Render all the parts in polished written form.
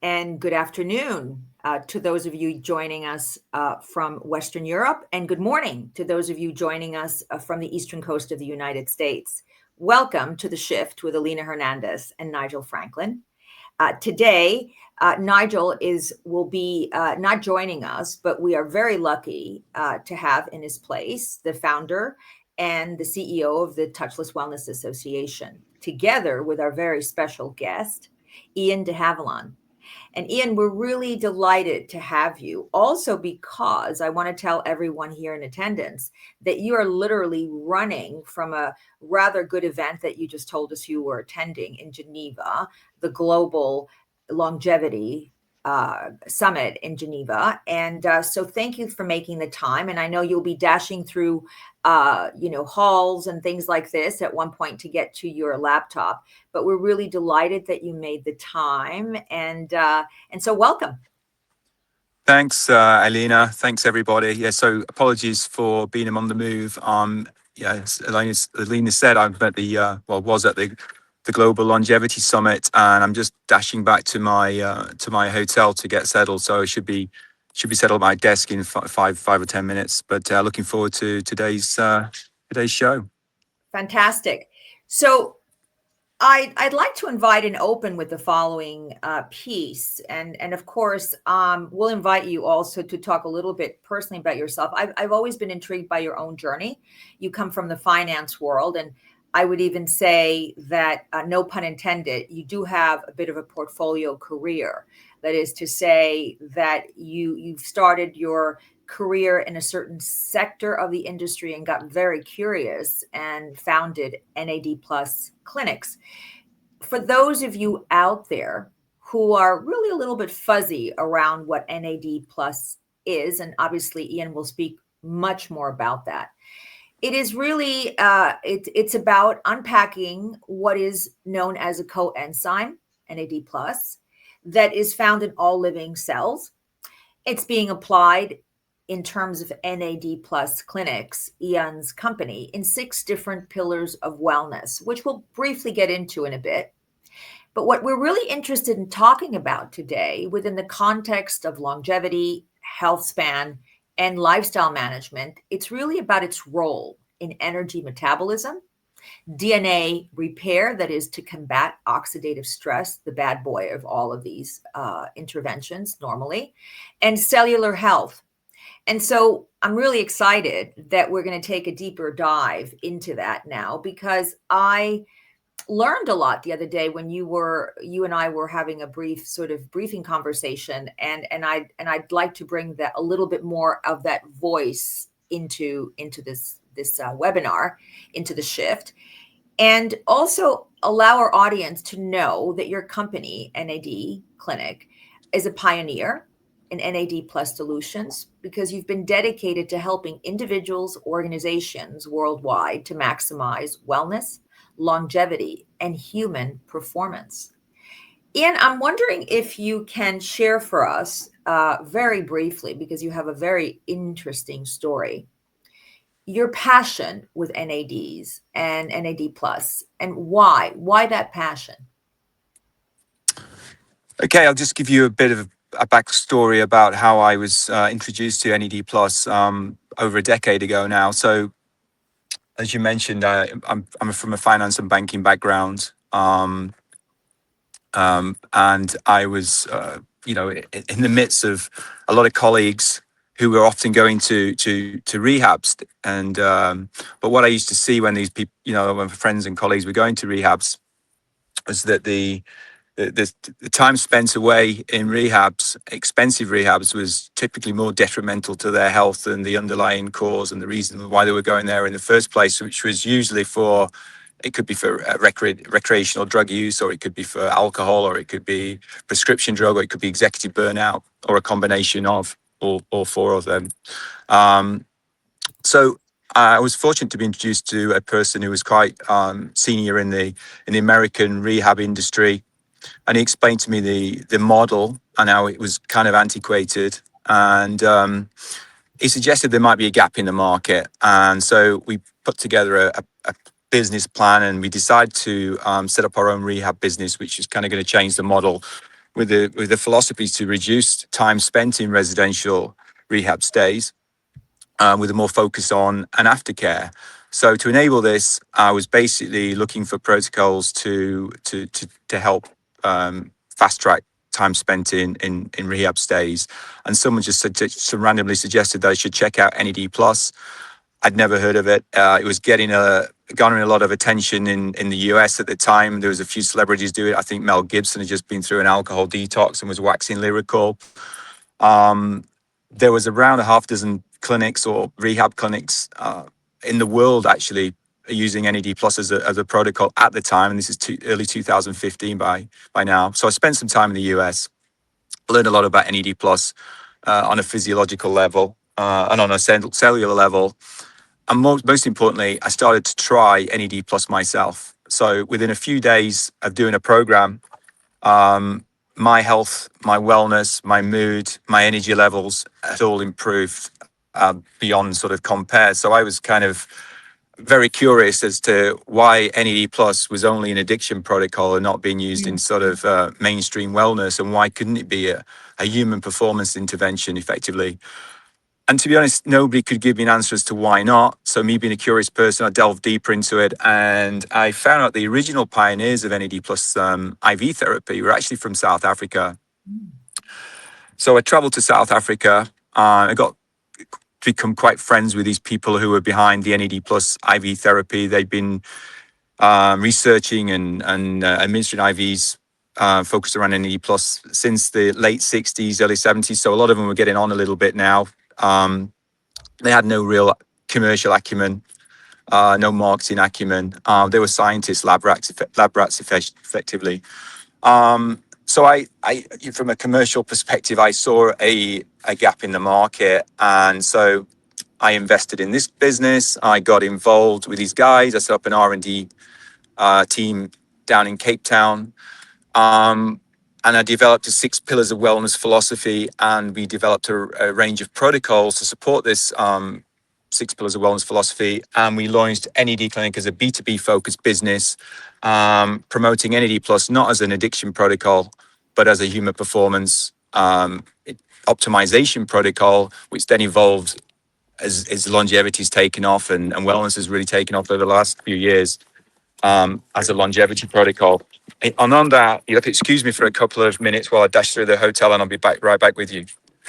and good afternoon to those of you joining us from Western Europe, and good morning to those of you joining us from the eastern coast of the United States. Welcome to The Shift with Alina Hernandez and Nigel Franklyn. Today, Nigel will be not joining us, but we are very lucky to have in his place the founder and the CEO of the Touchless Wellness Association, together with our very special guest, Iain De Havilland. And Iain, we're really delighted to have you. Also, because I want to tell everyone here in attendance that you are literally running from a rather good event that you just told us you were attending in Geneva, the Global Longevity Summit in Geneva. And so thank you for making the time. And I know you'll be dashing through halls and things like this at one point to get to your laptop, but we're really delighted that you made the time, and so welcome. Thanks, Alina. Thanks, everybody. Yeah, so apologies for being on the move. As Alina said, I'm at was at the Global Longevity Summit, and I'm just dashing back to my hotel to get settled. So I should be settled at my desk in five or 10 minutes. But looking forward to today's show. Fantastic. So I'd like to invite and open with the following piece. And of course, we'll invite you also to talk a little bit personally about yourself. I've always been intrigued by your own journey. You come from the finance world, and I would even say that, no pun intended, you do have a bit of a portfolio career. That is to say that you've started your career in a certain sector of the industry and got very curious and founded NAD plus clinics. For those of you out there who are really a little bit fuzzy around what NAD plus is, and obviously Iain will speak much more about that, it is really, it's about unpacking what is known as a coenzyme, NAD plus, that is found in all living cells. It's being applied in terms of NAD plus clinics, Iain's company, in 6 different pillars of wellness, which we'll briefly get into in a bit. But what we're really interested in talking about today, within the context of longevity, health span, and lifestyle management, it's really about its role in energy metabolism, DNA repair, that is to combat oxidative stress, the bad boy of all of these interventions normally, and cellular health. And so I'm really excited that we're going to take a deeper dive into that now, because I learned a lot the other day when you and I were having a brief sort of briefing conversation, and I'd like to bring that a little bit more of that voice into this webinar, into the shift, and also allow our audience to know that your company, NADclinic, is a pioneer in NAD plus solutions, because you've been dedicated to helping individuals, organizations worldwide to maximize wellness, longevity, and human performance. Iain, I'm wondering if you can share for us very briefly, because you have a very interesting story, your passion with NADs and NAD plus, and why that passion. Okay, I'll just give you a bit of a backstory about how I was introduced to NAD plus over a decade ago now. So, as you mentioned, I'm from a finance and banking background, and I was, in the midst of a lot of colleagues who were often going to rehabs, and but what I used to see when these people, when friends and colleagues were going to rehabs, was that the time spent away in rehabs, expensive rehabs, was typically more detrimental to their health than the underlying cause and the reason why they were going there in the first place, which was usually it could be for recreational drug use, or it could be for alcohol, or it could be prescription drug, or it could be executive burnout, or a combination of all 4 of them. So I was fortunate to be introduced to a person who was quite senior in the American rehab industry. And he explained to me the model and how it was kind of antiquated. And he suggested there might be a gap in the market. And so we put together a business plan, and we decided to set up our own rehab business, which is kind of going to change the model with the philosophy to reduce time spent in residential rehab stays, with a more focus on an aftercare. So to enable this, I was basically looking for protocols to help fast track time spent in rehab stays. And someone just randomly suggested that I should check out NAD Plus. I'd never heard of it. It was garnering a lot of attention in the US at the time. There was a few celebrities doing it. I think Mel Gibson had just been through an alcohol detox and was waxing lyrical. There was around a half dozen clinics or rehab clinics in the world actually using NAD Plus as a protocol at the time, and this is early 2015 by now. So I spent some time in the US, learned a lot about NAD Plus on a physiological level and on a cellular level, and most importantly, I started to try NAD Plus myself. So within a few days of doing a program, my health, my wellness, my mood, my energy levels had all improved beyond sort of compare. So I was kind of very curious as to why NAD Plus was only an addiction protocol and not being used in sort of mainstream wellness, and why couldn't it be a human performance intervention effectively? And to be honest, nobody could give me an answer as to why not. So me being a curious person, I delved deeper into it, and I found out the original pioneers of NAD plus IV therapy were actually from South Africa. So I traveled to South Africa. I got to become quite friends with these people who were behind the NAD plus IV therapy. They'd been researching and administering IVs focused around NAD plus since the late 60s, early 70s. So a lot of them were getting on a little bit now. They had no real commercial acumen, no marketing acumen. They were scientists, lab rats effectively. So I, from a commercial perspective, I saw a gap in the market, and so I invested in this business. I got involved with these guys. I set up an R&D team down in Cape Town. And I developed a 6 pillars of wellness philosophy, and we developed a range of protocols to support this 6 pillars of wellness philosophy. And we launched NADclinic as a B2B focused business, promoting NAD Plus not as an addiction protocol, but as a human performance optimization protocol, which then evolved as longevity's taken off and wellness has really taken off over the last few years. As a longevity protocol. And on that, you have to excuse me for a couple of minutes while I dash through the hotel, and I'll be right back with you.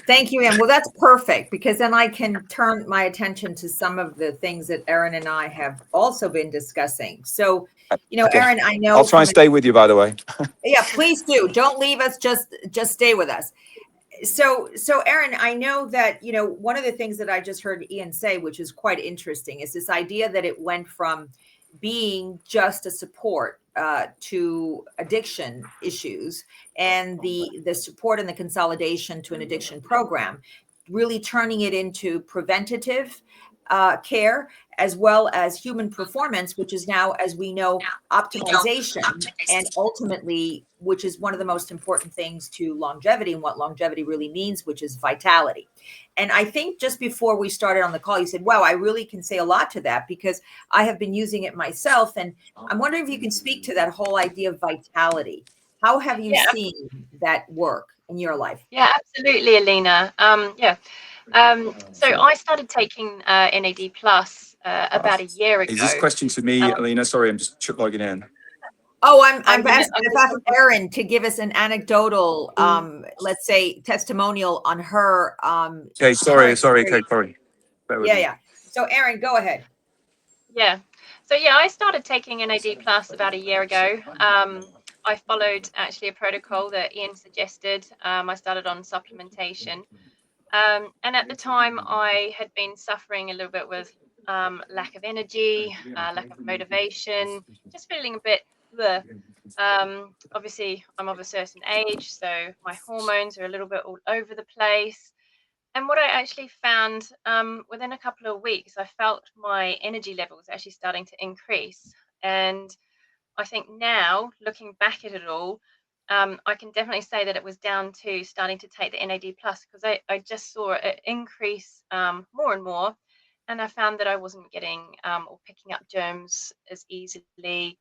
Thank you, Ian. Well, that's perfect, because then I can turn my attention to some of the things that Aaron and I have also been discussing. So, Okay. Aaron, I know I'll try and stay with you, by the way. Yeah, please do. Don't leave us. Just stay with us. So Aaron, I know that, one of the things that I just heard Ian say, which is quite interesting, is this idea that it went from being just a support to addiction issues, and the support and the consolidation to an addiction program, really turning it into preventative care, as well as human performance, which is now, as we know, optimization, and ultimately, which is one of the most important things to longevity and what longevity really means, which is vitality. And I think just before we started on the call, you said, wow, I really can say a lot to that, because I have been using it myself. And I'm wondering if you can speak to that whole idea of vitality. How have you seen that work in your life? Yeah, absolutely, Alina. So I started taking NAD Plus about a year ago. Is this question to me, Alina? Sorry, I'm just logging in. Oh, I'm asking Erin to give us an anecdotal, let's say, testimonial on her. Okay, sorry. Okay, sorry. Yeah. So, Erin, go ahead. Yeah. So I started taking NAD Plus about a year ago. I followed actually a protocol that Ian suggested. I started on supplementation. And at the time, I had been suffering a little bit with lack of energy, lack of motivation, just feeling a bit bleh. Obviously, I'm of a certain age, so my hormones are a little bit all over the place. And what I actually found within a couple of weeks, I felt my energy levels actually starting to increase. And I think now, looking back at it all, I can definitely say that it was down to starting to take the NAD plus, because I just saw it increase more and more. And I found that I wasn't getting or picking up germs as easily.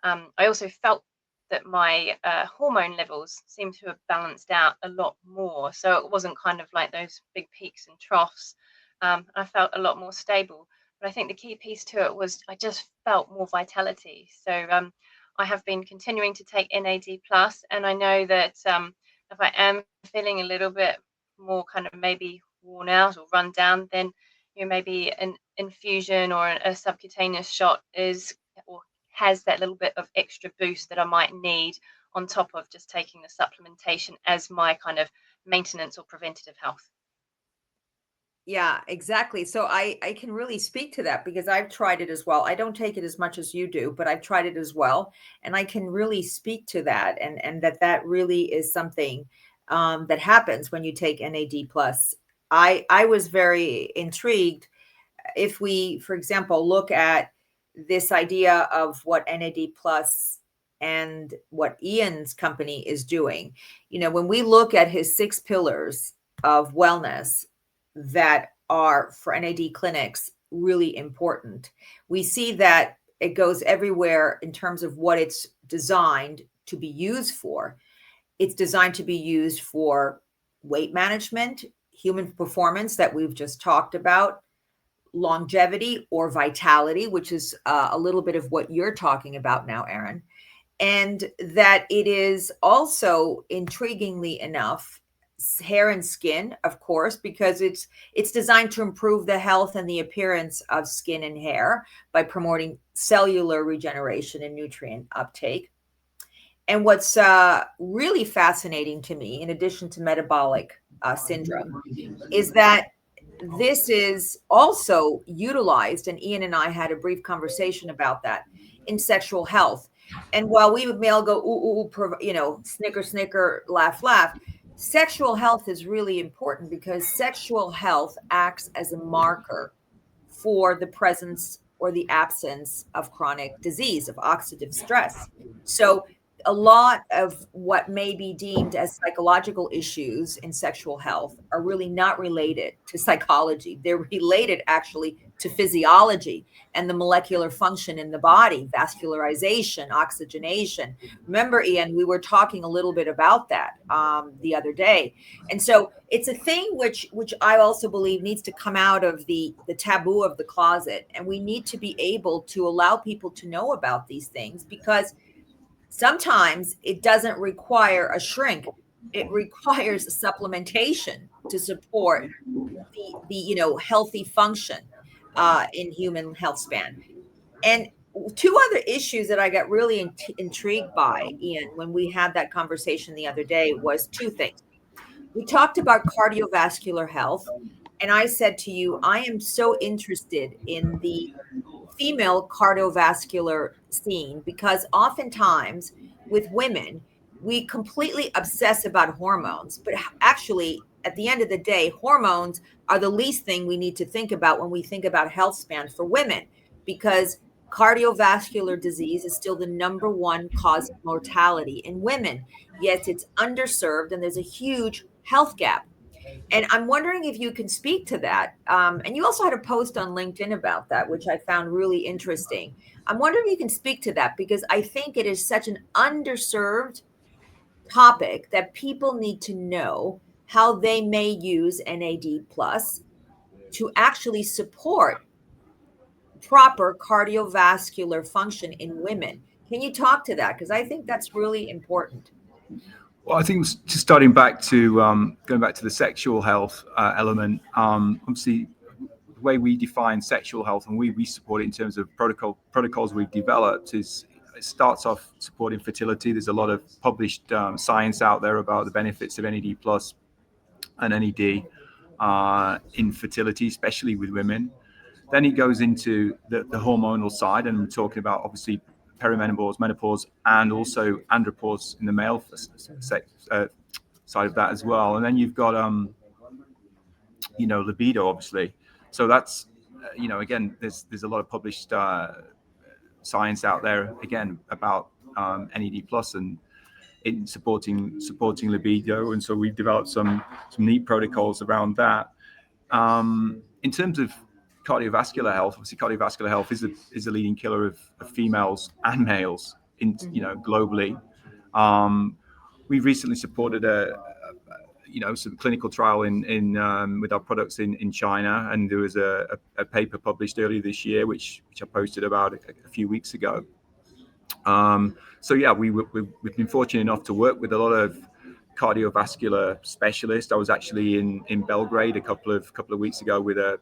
I also felt that my hormone levels seemed to have balanced out a lot more. So it wasn't kind of like those big peaks and troughs. I felt a lot more stable. But I think the key piece to it was I just felt more vitality. So I have been continuing to take NAD plus, and I know that if I am feeling a little bit more kind of maybe worn out or run down, then maybe an infusion or a subcutaneous shot is or has that little bit of extra boost that I might need on top of just taking the supplementation as my kind of maintenance or preventative health. Yeah, exactly. So I can really speak to that because I've tried it as well. I don't take it as much as you do, but I've tried it as well, and I can really speak to that, and that really is something that happens when you take NAD plus. I was very intrigued if we, for example, look at this idea of what NAD plus and what Iain's company is doing. When we look at his 6 pillars of wellness that are for NAD clinics really important, we see that it goes everywhere in terms of what it's designed to be used for. It's designed to be used for weight management, human performance that we've just talked about, longevity or vitality, which is a little bit of what you're talking about now, Aaron, and that it is also, intriguingly enough, hair and skin, of course, because it's designed to improve the health and the appearance of skin and hair by promoting cellular regeneration and nutrient uptake. And what's really fascinating to me, in addition to metabolic syndrome, is that this is also utilized, and Iain and I had a brief conversation about that, in sexual health. And while we may all go, ooh, ooh, snicker, snicker, laugh, laugh, sexual health is really important because sexual health acts as a marker for the presence or the absence of chronic disease, of oxidative stress. So a lot of what may be deemed as psychological issues in sexual health are really not related to psychology. They're related actually to physiology and the molecular function in the body, vascularization, oxygenation. Remember, Iain, we were talking a little bit about that the other day. And so it's a thing which I also believe needs to come out of the taboo of the closet. And we need to be able to allow people to know about these things, because sometimes it doesn't require a shrink. It requires supplementation to support the healthy function in human health span. And 2 other issues that I got really intrigued by, Iain, when we had that conversation the other day, was 2 things. We talked about cardiovascular health, and I said to you, I am so interested in the female cardiovascular scene, because oftentimes with women, we completely obsess about hormones, but actually at the end of the day, hormones are the least thing we need to think about when we think about health span for women, because cardiovascular disease is still the number 1 cause of mortality in women. Yet it's underserved and there's a huge health gap. And I'm wondering if you can speak to that. And you also had a post on LinkedIn about that, which I found really interesting. I'm wondering if you can speak to that, because I think it is such an underserved topic that people need to know how they may use NAD plus to actually support proper cardiovascular function in women. Can you talk to that? Because I think that's really important. Well, I think just starting back to going back to the sexual health element. Obviously, the way we define sexual health and we support it in terms of protocols we've developed is it starts off supporting fertility. There's a lot of published science out there about the benefits of NAD plus and NAD in fertility, especially with women. Then it goes into the hormonal side, and we're talking about obviously perimenopause, menopause, and also andropause in the male side of that as well. And then you've got libido, obviously. So that's again, there's a lot of published science out there again about NAD plus and in supporting libido, and so we've developed some neat protocols around that. In terms of cardiovascular health, obviously cardiovascular health is a leading killer of females and males globally. We've recently supported some clinical trial in with our products in China, and there was a paper published earlier this year, which I posted about a few weeks ago. So yeah, we've been fortunate enough to work with a lot of cardiovascular specialists. I was actually in Belgrade a couple of weeks ago with a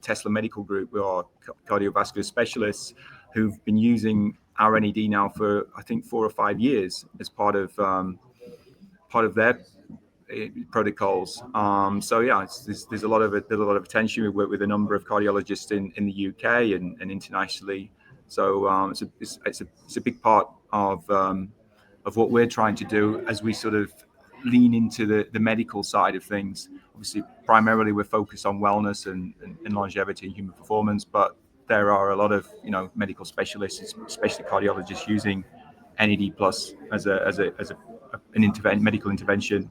Tesla Medical Group, who are cardiovascular specialists who've been using our NAD now for I think 4 or 5 years as part of their protocols. So yeah, there's a lot of attention. We work with a number of cardiologists in the UK and internationally. So it's a big part of what we're trying to do as we sort of lean into the medical side of things. Obviously, primarily we're focused on wellness and longevity and human performance, but there are a lot of medical specialists, especially cardiologists, using NAD plus as an medical intervention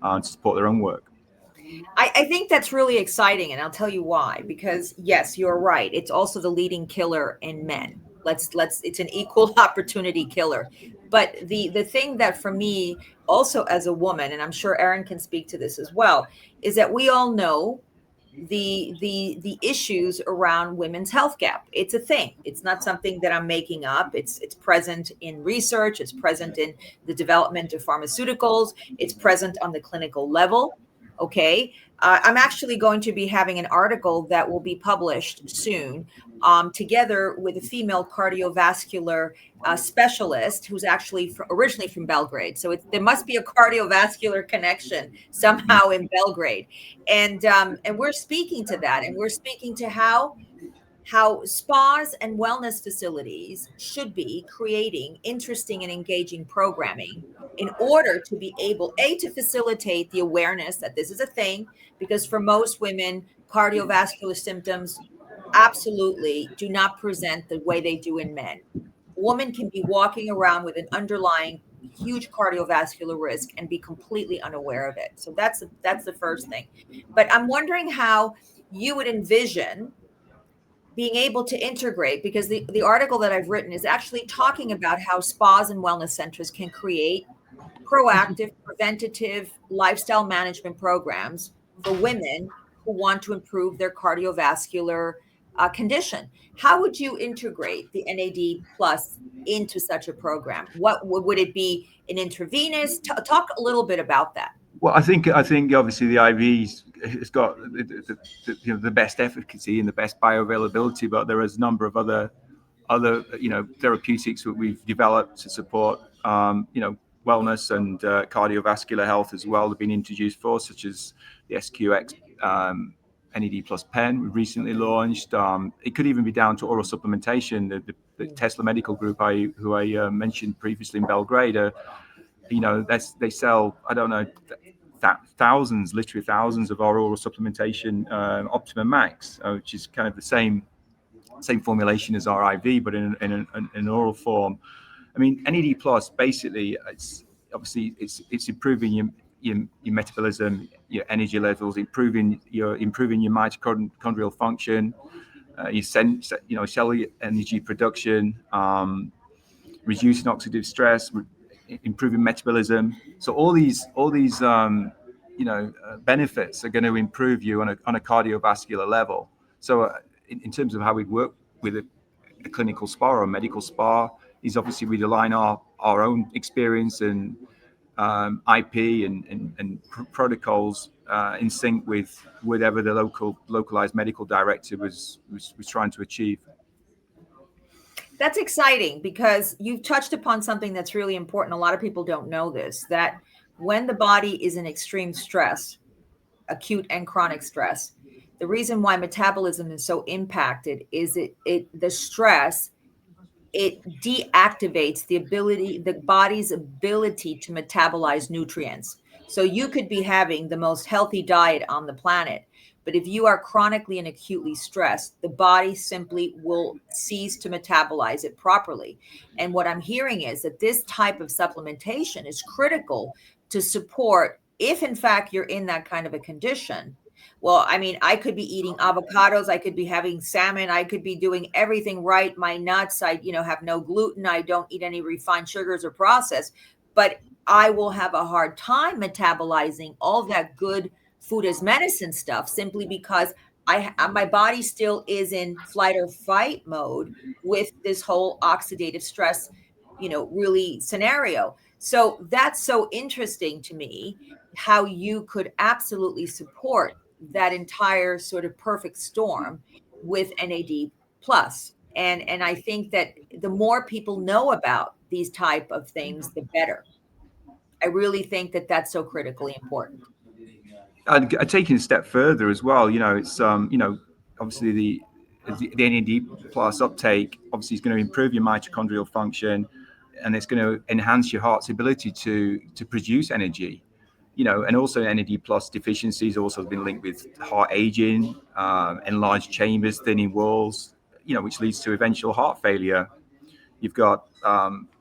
to support their own work. I think that's really exciting, and I'll tell you why. Because yes, you're right. It's also the leading killer in men. It's an equal opportunity killer. But the thing that for me, also as a woman, and I'm sure Aaron can speak to this as well, is that we all know the issues around women's health gap. It's a thing. It's not something that I'm making up. It's present in research. It's present in the development of pharmaceuticals. It's present on the clinical level. Okay. I'm actually going to be having an article that will be published soon, together with a female cardiovascular specialist who's actually originally from Belgrade. So there must be a cardiovascular connection somehow in Belgrade. And we're speaking to that. And we're speaking to how spas and wellness facilities should be creating interesting and engaging programming in order to be able, to facilitate the awareness that this is a thing, because for most women, cardiovascular symptoms absolutely do not present the way they do in men. A woman can be walking around with an underlying huge cardiovascular risk and be completely unaware of it. So that's the first thing. But I'm wondering how you would envision being able to integrate, because the article that I've written is actually talking about how spas and wellness centers can create proactive, preventative lifestyle management programs for women who want to improve their cardiovascular condition. How would you integrate the NAD plus into such a program? What would it be, an intravenous? Talk a little bit about that. Well, I think obviously the IV's has got the best efficacy and the best bioavailability, but there is a number of other therapeutics that we've developed to support wellness and cardiovascular health as well. Have been introduced such as the SQX NAD plus pen we've recently launched. It could even be down to oral supplementation. The Tesla Medical Group who I mentioned previously in Belgrade, they sell, I don't know, literally thousands of our oral supplementation Optimum Max, which is kind of the same formulation as our IV, but in an oral form. I mean, NAD plus basically, it's improving your metabolism, your energy levels, improving your mitochondrial function, your cellular energy production, reducing oxidative stress, improving metabolism. So all these benefits are going to improve you on a cardiovascular level. So in terms of how we work with a clinical spa or a medical spa, is obviously we align our own experience and IP and protocols in sync with whatever the localized medical director was trying to achieve. That's exciting, because you've touched upon something that's really important. A lot of people don't know this, that when the body is in extreme stress, acute and chronic stress, the reason why metabolism is so impacted is the stress, it deactivates the body's ability to metabolize nutrients. So you could be having the most healthy diet on the planet, but if you are chronically and acutely stressed, the body simply will cease to metabolize it properly. And what I'm hearing is that this type of supplementation is critical to support, if in fact you're in that kind of a condition. Well, I mean, I could be eating avocados, I could be having salmon, I could be doing everything right. My nuts, I have no gluten, I don't eat any refined sugars or processed. but I will have a hard time metabolizing all that good food as medicine stuff simply because my body still is in flight or fight mode with this whole oxidative stress, really scenario. So that's so interesting to me how you could absolutely support that entire sort of perfect storm with NAD plus. And I think that the more people know about these type of things, the better. I really think that that's so critically important. And taking a step further as well, it's obviously the NAD plus uptake obviously is going to improve your mitochondrial function, and it's going to enhance your heart's ability to produce energy. And also NAD plus deficiencies also been linked with heart aging, enlarged chambers, thinning walls, which leads to eventual heart failure. You've got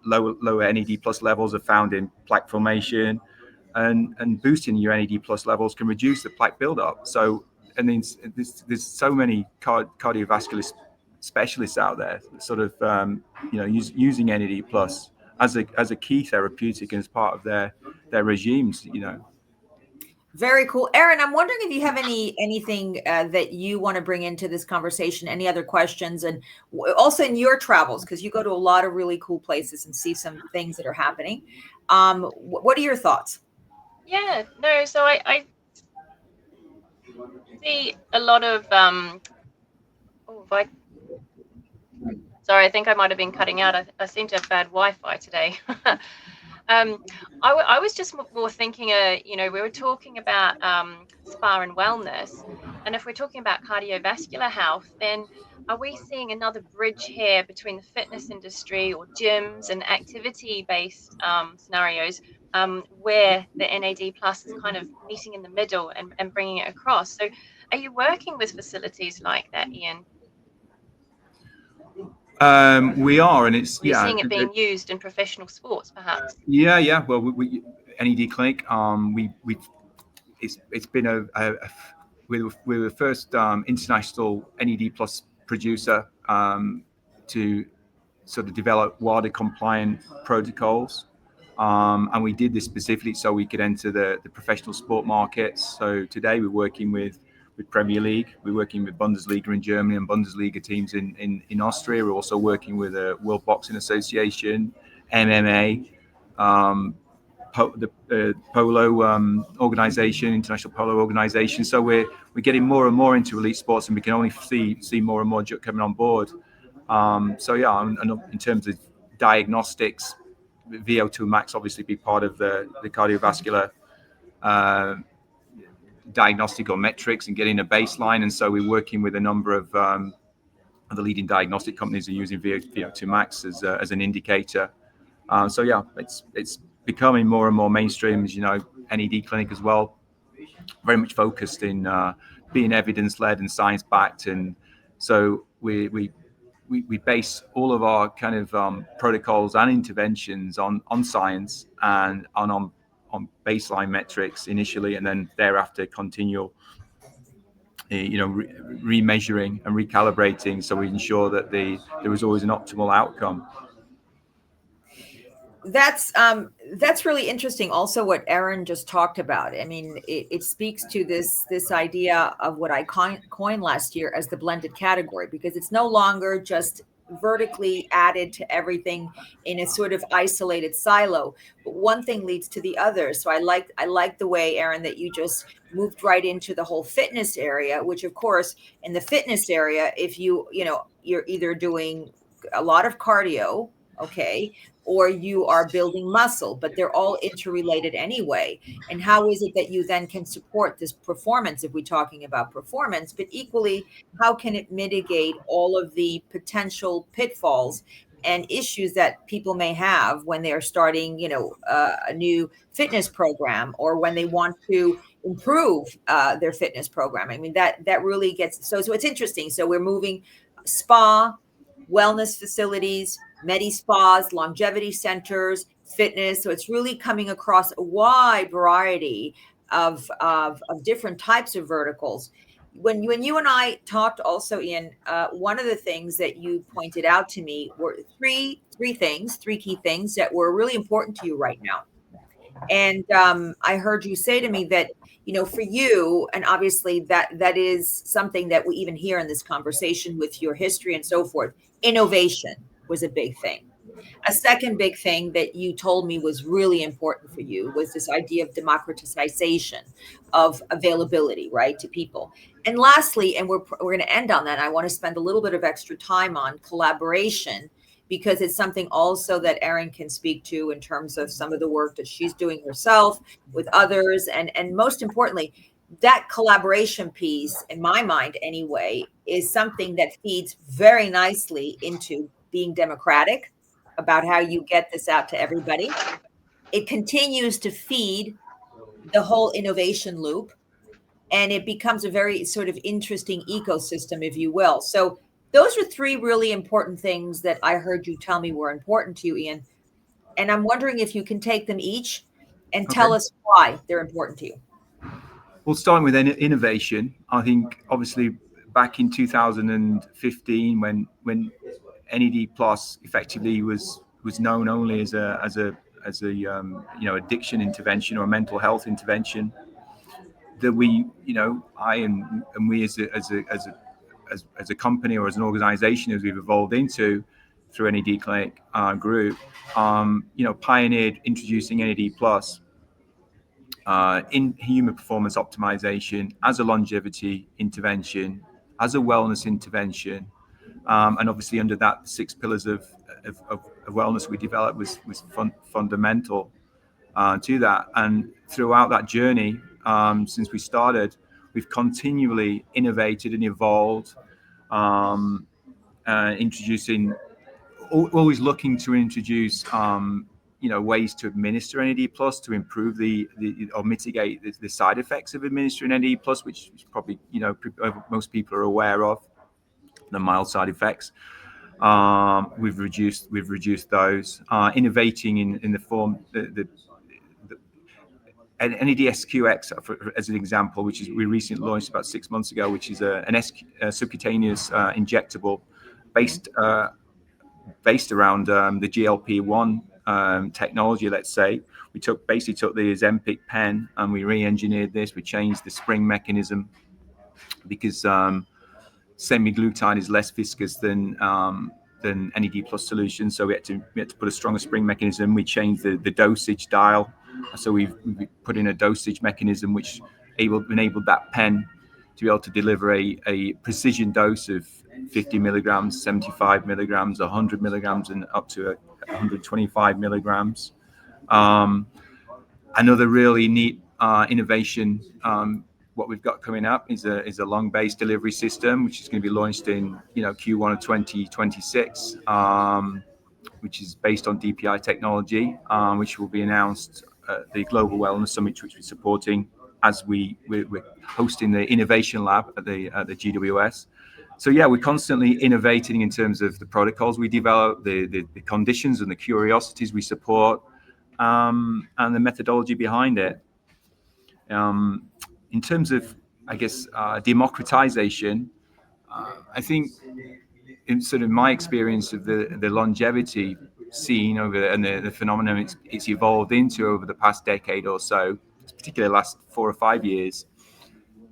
lower NAD plus levels are found in plaque formation, and boosting your NAD plus levels can reduce the plaque buildup. So, and then there's so many cardiovascular specialists out there, sort of using NAD plus as a key therapeutic and as part of their regimes. Very cool. Erin, I'm wondering if you have anything that you want to bring into this conversation, any other questions, and also in your travels, because you go to a lot of really cool places and see some things that are happening. What are your thoughts? Yeah, no, so I see a lot of sorry, I think I might have been cutting out. I seem to have bad Wi-Fi today. I was just more thinking, we were talking about spa and wellness, and if we're talking about cardiovascular health, then are we seeing another bridge here between the fitness industry or gyms and activity-based scenarios where the NAD plus is kind of meeting in the middle and bringing it across? So are you working with facilities like that, Iain? We are, and it's Are you seeing it being used in professional sports, perhaps? Yeah. Well, we NADclinic. It's been we're the first international NAD plus producer to sort of develop WADA compliant protocols. And we did this specifically so we could enter the professional sport markets. So today we're working with Premier League, we're working with Bundesliga in Germany and Bundesliga teams in Austria. We're also working with the World Boxing Association, MMA, the polo organization, international polo organization. So we're getting more and more into elite sports, and we can only see more and more coming on board. So yeah, and in terms of diagnostics, VO2 max obviously be part of the cardiovascular diagnostic or metrics and getting a baseline. And so we're working with a number of the leading diagnostic companies are using VO2 max as an indicator. So yeah, it's becoming more and more mainstream, as NADclinic as well, very much focused in being evidence-led and science-backed. And so we base all of our kind of protocols and interventions on science and on baseline metrics initially, and then thereafter continual remeasuring and recalibrating, so we ensure that there is always an optimal outcome. That's really interesting. Also, what Erin just talked about. I mean, it speaks to this idea of what I coined last year as the blended category, because it's no longer just vertically added to everything in a sort of isolated silo, but one thing leads to the other. So I like the way, Erin, that you just moved right into the whole fitness area, which of course in the fitness area, if you're either doing a lot of cardio, okay, or you are building muscle, but they're all interrelated anyway. And how is it that you then can support this performance if we're talking about performance, but equally, how can it mitigate all of the potential pitfalls and issues that people may have when they're starting, a new fitness program, or when they want to improve their fitness program? I mean, that really gets, so it's interesting. So we're moving spa, wellness facilities, medi spas, longevity centers, fitness. So it's really coming across a wide variety of different types of verticals. When you and I talked also, Iain, one of the things that you pointed out to me were three three key things that were really important to you right now. And I heard you say to me that, for you, and obviously that is something that we even hear in this conversation with your history and so forth, innovation was a big thing. A second big thing that you told me was really important for you was this idea of democratization of availability, right, to people. And lastly, and we're going to end on that, I want to spend a little bit of extra time on collaboration, because it's something also that Erin can speak to in terms of some of the work that she's doing herself with others. And most importantly, that collaboration piece, in my mind anyway, is something that feeds very nicely into being democratic about how you get this out to everybody. It continues to feed the whole innovation loop, and it becomes a very sort of interesting ecosystem, if you will. So those are three really important things that I heard you tell me were important to you, Iain. And I'm wondering if you can take them each and tell us why they're important to you. Well, starting with innovation, I think obviously back in 2015, when NAD Plus effectively was known only as a addiction intervention or a mental health intervention, that we, I and we as a company or as an organization, as we've evolved into through NADclinic group, pioneered introducing NAD Plus in human performance optimization as a longevity intervention, as a wellness intervention. And obviously under that, the 6 pillars of wellness we developed was fundamental to that. And throughout that journey, since we started, we've continually innovated and evolved, introducing, always looking to introduce ways to administer NAD plus to improve or mitigate the side effects of administering NAD plus, which is probably most people are aware of, the mild side effects. We've reduced those, innovating in the form the NADsqX as an example, which is we recently launched about 6 months ago, which is a subcutaneous injectable based around the GLP-1 technology. Let's say we basically took the Ozempic pen and we re-engineered this. We changed the spring mechanism because semaglutide is less viscous than NAD plus solution, so we had to put a stronger spring mechanism. We changed the dosage dial, so we put in a dosage mechanism which enabled that pen to be able to deliver a precision dose of 50 milligrams, 75 milligrams, 100 milligrams, and up to 125 milligrams. Another really neat innovation, what we've got coming up is a lung-based delivery system, which is going to be launched in Q1 of 2026, which is based on DPI technology, which will be announced at the Global Wellness Summit, which we're supporting as we're hosting the innovation lab at the GWS. So yeah, we're constantly innovating in terms of the protocols we develop, the conditions and the curiosities we support, and the methodology behind it. In terms of, I guess, democratization, I think in sort of my experience of the longevity scene and the phenomenon it's evolved into over the past decade or so, particularly the last 4 or 5 years,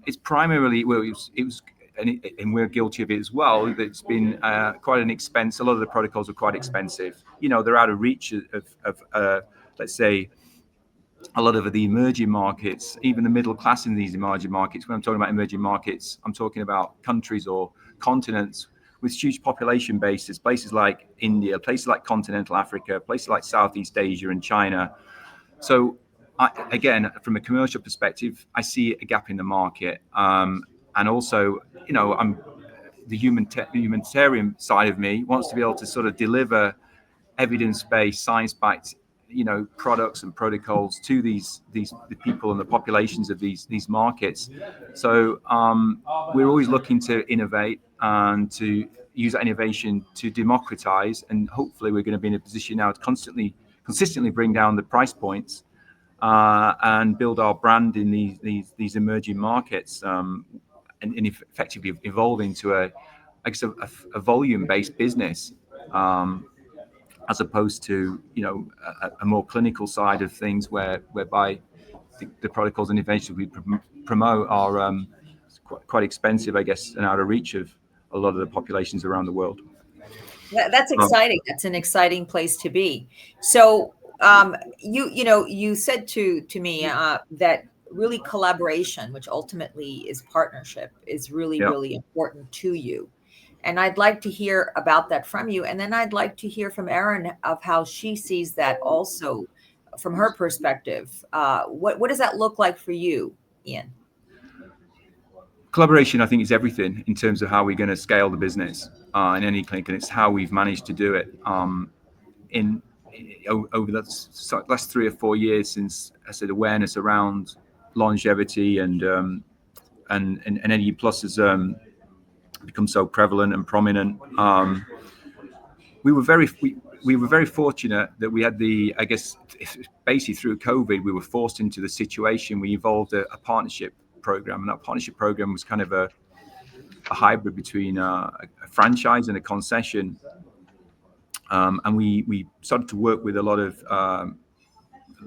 it's primarily, well, it was and we're guilty of it as well, that it's been quite an expense. A lot of the protocols are quite expensive. They're out of reach of let's say, a lot of the emerging markets, even the middle class in these emerging markets. When I'm talking about emerging markets, I'm talking about countries or continents with huge population bases, places like India, places like continental Africa, places like Southeast Asia and China. So again, from a commercial perspective, I see a gap in the market. And also, I'm the humanitarian side of me wants to be able to sort of deliver evidence-based, science-backed products and protocols to the people and the populations of these markets. So we're always looking to innovate and to use that innovation to democratize, and hopefully we're going to be in a position now to consistently bring down the price points and build our brand in these emerging markets, and effectively evolve into a volume-based business. as opposed to, you know, a more clinical side of things whereby the protocols and inventions we promote are quite expensive, I guess, and out of reach of a lot of the populations around the world. That's exciting. That's an exciting place to be. So you said to me that really collaboration, which ultimately is partnership, is really, Yeah. really important to you. And I'd like to hear about that from you. And then I'd like to hear from Erin of how she sees that also from her perspective. What does that look like for you, Iain? Collaboration, I think, is everything in terms of how we're going to scale the business in any clinic, and it's how we've managed to do it over the last 3 or 4 years since, I said, awareness around longevity and NAD plus has become so prevalent and prominent. We were very fortunate that we had I guess, basically through COVID, we were forced into the situation. We evolved a partnership program, and that partnership program was kind of a hybrid between a franchise and a concession. And we started to work with a lot of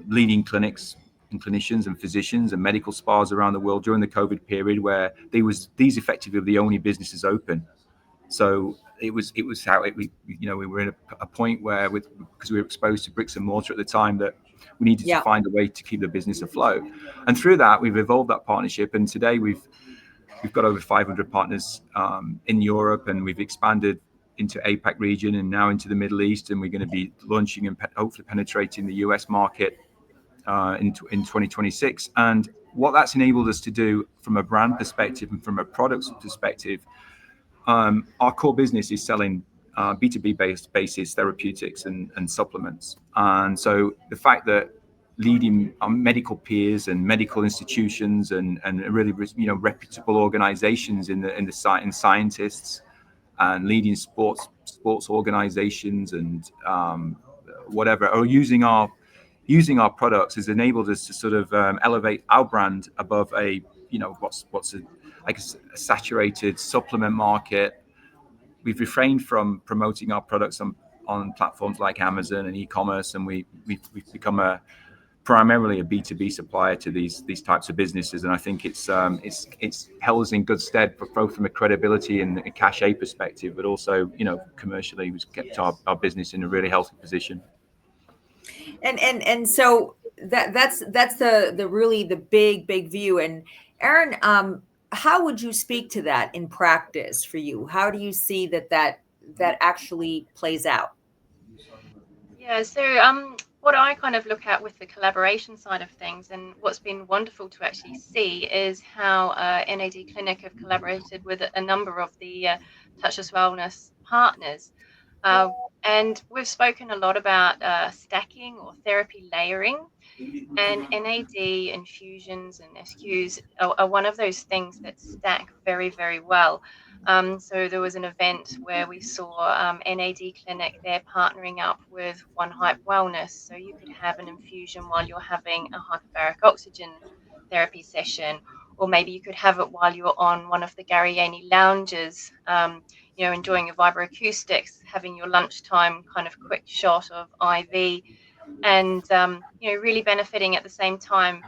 leading clinics and clinicians and physicians and medical spas around the world during the COVID period, where these effectively were the only businesses open. So it was how we were in a point where, because we were exposed to bricks and mortar at the time, that we needed to find a way to keep the business afloat. And through that, we've evolved that partnership. And today we've got over 500 partners in Europe, and we've expanded into APAC region and now into the Middle East. And we're going to be launching and hopefully penetrating the US market in 2026. And what that's enabled us to do from a brand perspective and from a product perspective, our core business is selling B2B based basis therapeutics and supplements. And so the fact that leading medical peers and medical institutions and really, you know, reputable organizations in the site and scientists and leading sports organizations and whatever are using our products has enabled us to sort of elevate our brand above what's a saturated supplement market. We've refrained from promoting our products on platforms like Amazon and e-commerce, and we've become primarily a B2B supplier to these types of businesses. And I think it's held us in good stead, both from a credibility and a cachet perspective, but also, you know, commercially, we've kept our business in a really healthy position. And so that's the really the big view. And Erin, how would you speak to that in practice for you? How do you see that actually plays out? Yeah, so what I kind of look at with the collaboration side of things, and what's been wonderful to actually see, is how NADclinic have collaborated with a number of the Touchless Wellness partners. And we've spoken a lot about stacking or therapy layering, and NAD infusions and SQs are one of those things that stack very, very well. So there was an event where we saw NADclinic, they're partnering up with One Hype Wellness. So you could have an infusion while you're having a hyperbaric oxygen therapy session, or maybe you could have it while you're on one of the Gariani lounges, enjoying your vibroacoustics, having your lunchtime kind of quick shot of IV, and really benefiting at the same time.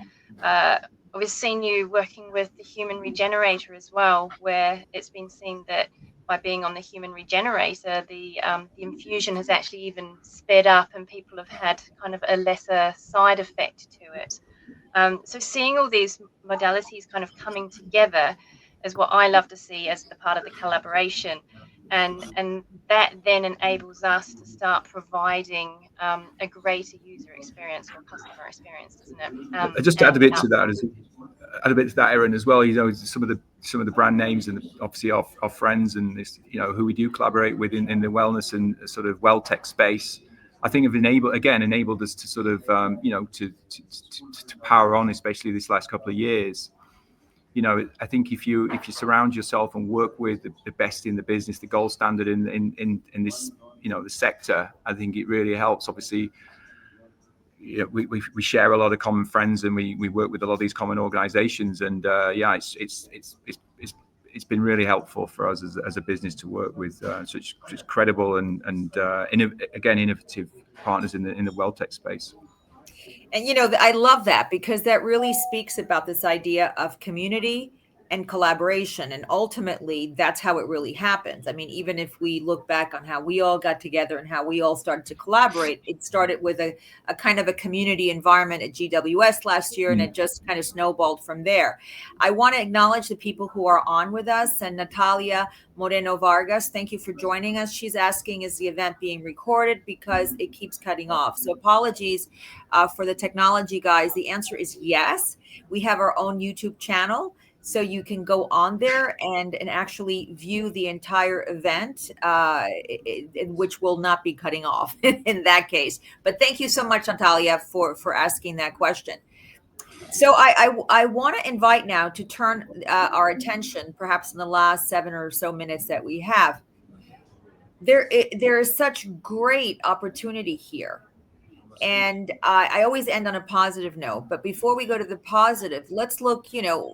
We've seen you working with the human regenerator as well, where it's been seen that by being on the human regenerator, the infusion has actually even sped up, and people have had kind of a lesser side effect to it. So seeing all these modalities kind of coming together is what I love to see as the part of the collaboration. And that then enables us to start providing a greater user experience or customer experience, doesn't it? Just to add a bit to that, Erin, as well. You know, some of the brand names and obviously our friends and this, you know, who we do collaborate with in the wellness and sort of well tech space, I think have enabled us to sort of to power on, especially this last couple of years. You know, I think if you surround yourself and work with the best in the business, the gold standard in this, you know, the sector, I think it really helps. Obviously, you know, we share a lot of common friends, and we work with a lot of these common organizations, and it's been really helpful for us as a business to work with such credible and innovative partners in the WellTech space. And, I love that, because that really speaks about this idea of community and collaboration. And ultimately, that's how it really happens. I mean, even if we look back on how we all got together and how we all started to collaborate, it started with a kind of a community environment at GWS last year, and it just kind of snowballed from there. I want to acknowledge the people who are on with us. And Natalia Moreno Vargas, thank you for joining us. She's asking, is the event being recorded, because it keeps cutting off? So apologies for the technology, guys. The answer is yes. We have our own YouTube channel, so you can go on there and actually view the entire event, which will not be cutting off in that case. But thank you so much, Natalia, for asking that question. So I want to invite now to turn our attention, perhaps in the last 7 or so minutes that we have. There is such great opportunity here. And I always end on a positive note. But before we go to the positive, let's look,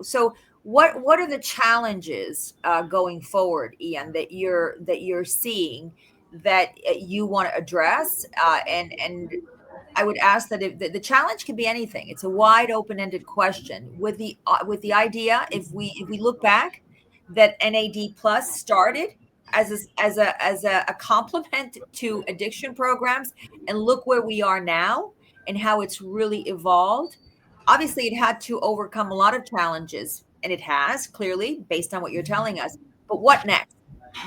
so what are the challenges going forward, Iain, that you're seeing that you want to address? And I would ask that if the challenge can be anything. It's a wide open-ended question with the idea, if we look back, that NAD Plus started as a complement to addiction programs, and look where we are now and how it's really evolved. Obviously, it had to overcome a lot of challenges, and it has, clearly, based on what you're telling us. But what next?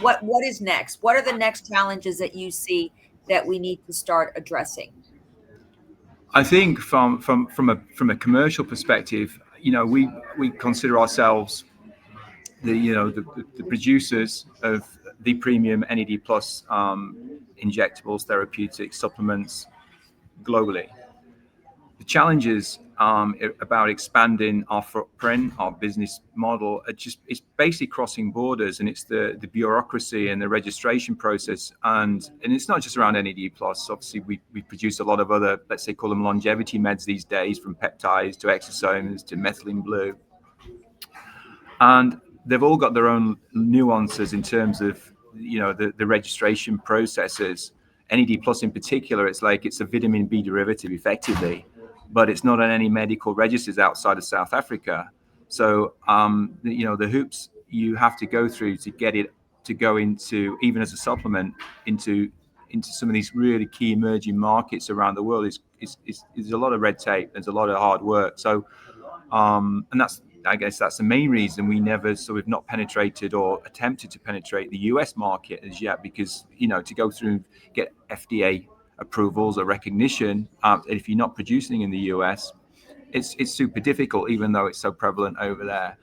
What is next? What are the next challenges that you see that we need to start addressing? I think from a commercial perspective, we consider ourselves the producers of the premium NAD plus injectables, therapeutics, supplements globally. The challenges about expanding our footprint, our business model, it's basically crossing borders, and it's the bureaucracy and the registration process, and it's not just around NAD plus. Obviously, we produce a lot of other, let's say, call them longevity meds these days, from peptides to exosomes to methylene blue, and they've all got their own nuances in terms of the registration processes. NAD plus in particular, it's a vitamin B derivative effectively, but it's not on any medical registers outside of South Africa. So the hoops you have to go through to get it to go into, even as a supplement, into some of these really key emerging markets around the world is a lot of red tape. There's a lot of hard work. So and I guess that's the main reason we never sort of not penetrated or attempted to penetrate the US market as yet, because to go through and get FDA approvals or recognition, if you're not producing in the US, it's super difficult, even though it's so prevalent over there.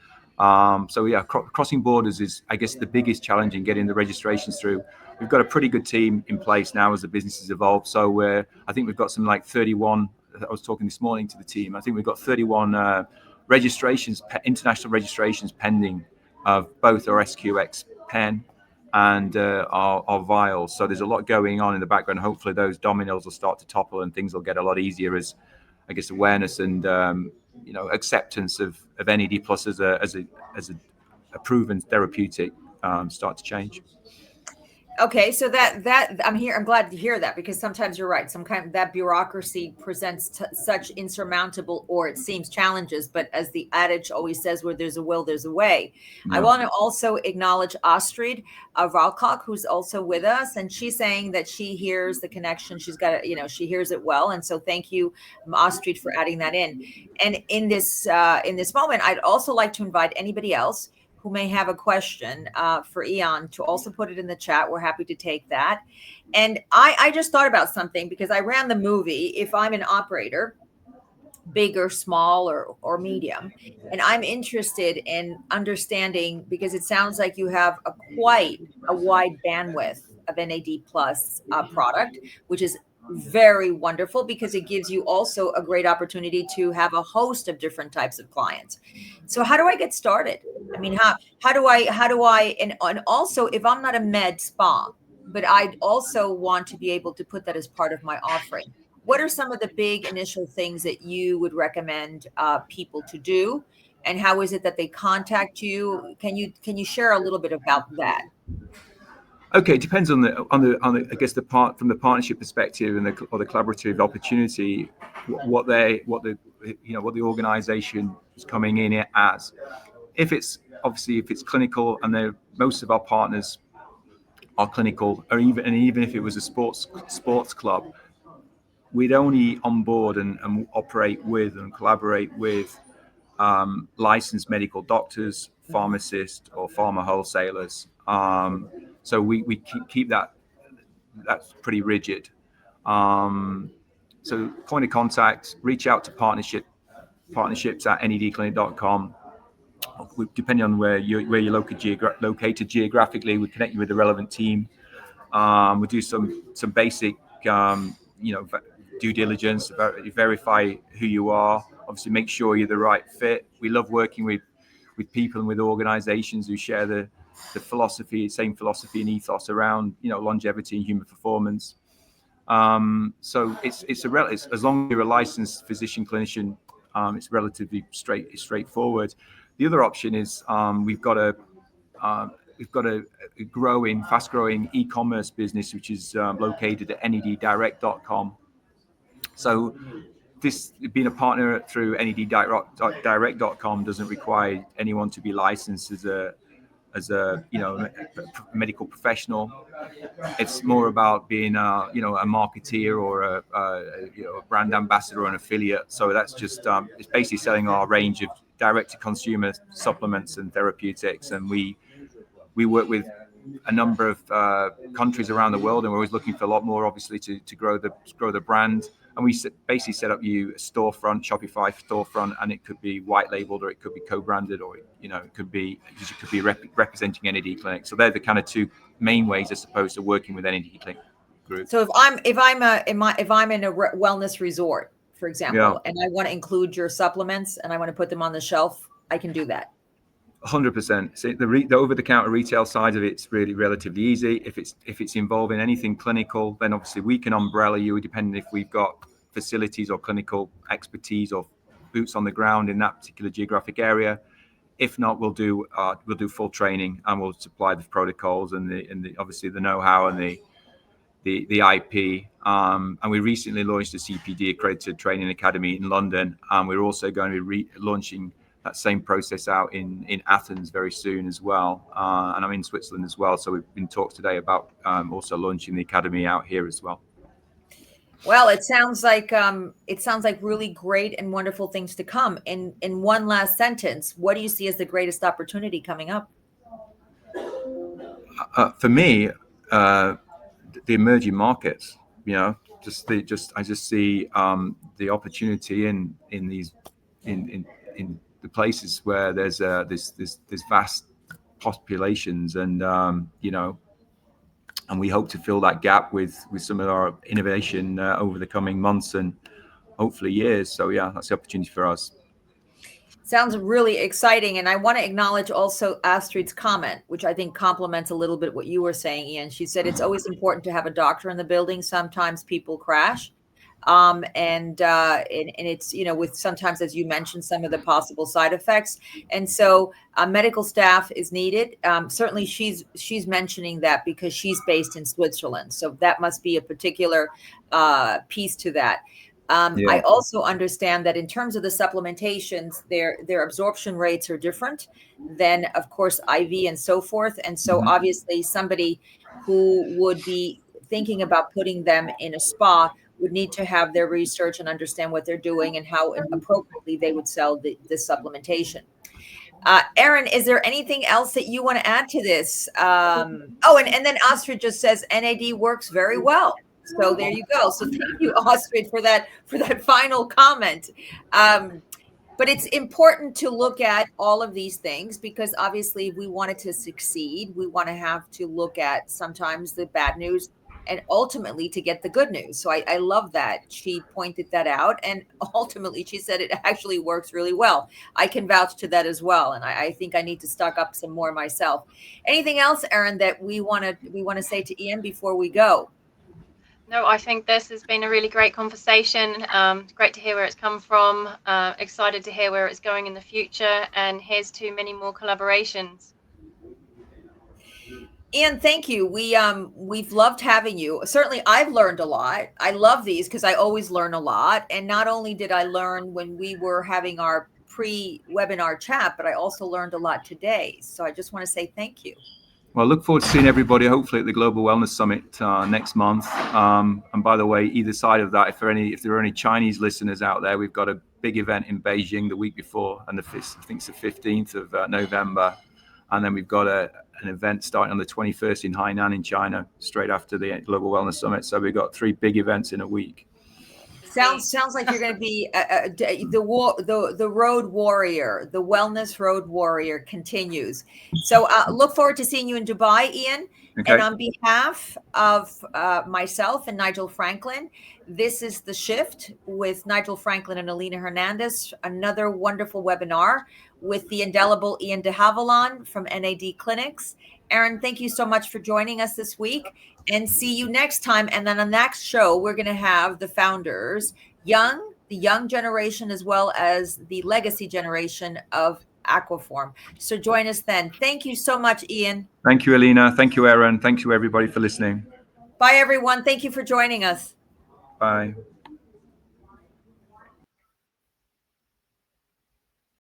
So yeah, crossing borders is, I guess, the biggest challenge in getting the registrations through. We've got a pretty good team in place now as the business has evolved. So I think we've got some 31. I was talking this morning to the team. I think we've got 31 registrations, international registrations pending of both our SQX pen and our vials. So there's a lot going on in the background. Hopefully those dominoes will start to topple and things will get a lot easier as, I guess, awareness and acceptance of NAD plus as a proven therapeutic start to change. Okay, so that I'm glad to hear that, because sometimes you're right. That bureaucracy presents such insurmountable, or it seems, challenges. But as the adage always says, where there's a will, there's a way. Yeah. I want to also acknowledge Astrid Valkok, who's also with us, and she's saying that she hears the connection. She's got she hears it well, and so thank you, Astrid, for adding that in. And in this moment, I'd also like to invite anybody else who may have a question for Iain to also put it in the chat. We're happy to take that. And I just thought about something, because I ran the movie, if I'm an operator, big or small or medium, and I'm interested in understanding, because it sounds like you have quite a wide bandwidth of NAD plus product, which is very wonderful, because it gives you also a great opportunity to have a host of different types of clients. So how do I get started? I mean, how do I, and also, if I'm not a med spa, but I also want to be able to put that as part of my offering, what are some of the big initial things that you would recommend people to do? and how is it that they contact you? Can you share a little bit about that? Okay, it depends on the I guess from the partnership perspective and the collaborative opportunity, what the organization is coming in as. If it's clinical, and most of our partners are clinical, or even if it was a sports club, we'd only onboard and operate with and collaborate with licensed medical doctors, pharmacists, or pharma wholesalers. So we keep that's pretty rigid. So point of contact, reach out to partnerships at NADclinic.com. Depending on where you're located geographically, we connect you with the relevant team. We do some basic due diligence, verify who you are. Obviously, make sure you're the right fit. We love working with people and with organizations who share the same philosophy and ethos around longevity and human performance. So it's as long as you're a licensed physician clinician, it's relatively straightforward. The other option is we've got a fast growing e-commerce business, which is located at NADdirect.com. So this being a partner through NADdirect.com doesn't require anyone to be licensed as a medical professional. It's more about being a marketeer or a brand ambassador or an affiliate. So that's just it's basically selling our range of direct to consumer supplements and therapeutics, and we work with a number of countries around the world, and we're always looking for a lot more, obviously, to grow the brand. And we basically set up a storefront, Shopify storefront, and it could be white labeled, or it could be co-branded, or it could be representing NADclinic. So they're the kind of two main ways, as opposed to working with NADclinic group. So if I'm in a wellness resort, for example, and I want to include your supplements and I want to put them on the shelf, I can do that. 100%. So the over-the-counter retail side of it's really relatively easy. If it's involving anything clinical, then obviously we can umbrella you, depending if we've got facilities or clinical expertise or boots on the ground in that particular geographic area. If not, we'll do full training, and we'll supply the protocols and the obviously the know-how and the IP. And we recently launched a CPD accredited training academy in London, and we're also going to be launching that same process out in Athens very soon as well. And I'm in Switzerland as well. So we've been talked today about also launching the academy out here as well. Well, it sounds like really great and wonderful things to come. In one last sentence, what do you see as the greatest opportunity coming up? For me, the emerging markets. I just see the opportunity in the places where there's this vast populations, and and we hope to fill that gap with some of our innovation over the coming months and hopefully years. So that's the opportunity for us. Sounds really exciting. And I want to acknowledge also Astrid's comment, which I think complements a little bit what you were saying, Iain. She said it's always important to have a doctor in the building. Sometimes people crash. And it's, with sometimes, as you mentioned, some of the possible side effects. And so medical staff is needed. Certainly she's mentioning that because she's based in Switzerland. So that must be a particular piece to that. I also understand that in terms of the supplementations, their absorption rates are different than, of course, IV and so forth. And so obviously somebody who would be thinking about putting them in a spa would need to have their research and understand what they're doing and how appropriately they would sell the supplementation. Aaron, is there anything else that you want to add to this? And then Astrid just says NAD works very well. So there you go. So thank you, Astrid, for that final comment. But it's important to look at all of these things, because obviously if we want it to succeed, we want to have to look at sometimes the bad news and ultimately to get the good news. So I love that she pointed that out. And ultimately she said it actually works really well. I can vouch to that as well. And I think I need to stock up some more myself. Anything else, Aaron, that we want to say to Iain before we go? No, I think this has been a really great conversation. Great to hear where it's come from. Excited to hear where it's going in the future. And here's to many more collaborations. Iain, thank you. We've loved having you. Certainly I've learned a lot. I love these because I always learn a lot. And not only did I learn when we were having our pre-webinar chat, but I also learned a lot today. So I just want to say thank you. Well, look forward to seeing everybody, hopefully at the Global Wellness Summit next month. And by the way, either side of that, if there are any Chinese listeners out there, we've got a big event in Beijing the week before, and I think it's the 15th of November. And then we've got an event starting on the 21st in Hainan in China, straight after the Global Wellness Summit. So we've got 3 big events in a week. Sounds like you're going to be the road warrior. The wellness road warrior continues. So look forward to seeing you in Dubai, Iain. Okay. And on behalf of myself and Nigel Franklyn, this is The Shift with Nigel Franklyn and Alina Hernandez. Another wonderful webinar with the indelible Iain De Havilland from NADclinic. Aaron, thank you so much for joining us this week, and see you next time. And then on the next show, we're going to have the founders, the young generation, as well as the legacy generation of Aquaform. So join us then. Thank you so much, Iain. Thank you, Alina. Thank you, Aaron. Thank you, everybody, for listening. Bye, everyone. Thank you for joining us. Bye.